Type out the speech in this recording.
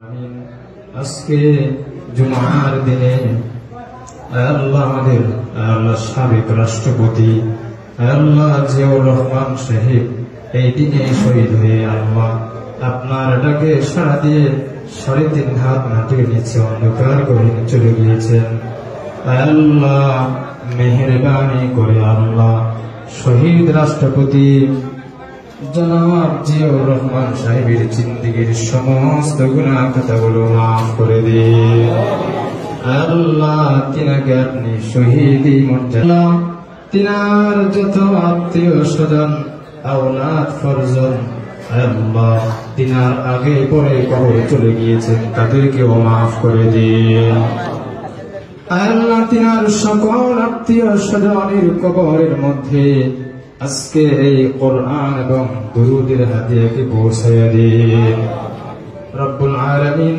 আজকে জুমার দিনে আল্লাহ আমাদের সাবেক রাষ্ট্রপতি জিয়াউর রহমান সাহেব এই দিনে শহীদ হয়ে আল্লাহ আপনার ডাকে সাড়া দিয়ে 3.5 হাত মাটির নিচে অন্ধকার করে চলে গিয়েছেন। আল্লাহ মেহেরবানি করে আল্লাহ শহীদ রাষ্ট্রপতি জনাব জিয়াউর রহমান সাহেবের জিন্দেগীর সমস্ত গুনাহ খাতাগুলো মাফ করে দিন। আল্লাহ তিনাকে আপনি শহীদি মর্যাদা, তিনার যত আত্মীয় স্বজন আওলাদ ফরজন আল্লাহ তিনার আগে পরে কবরে চলে গিয়েছেন তাদেরকেও মাফ করে দিন। আল্লাহ তিনার সকল আত্মীয় স্বজনের কবরের মধ্যে আজকে এই কোরআন এবং দুরূদের হাদিয়াকে পৌঁছাইয়া দিন। রব্বুল আলামিন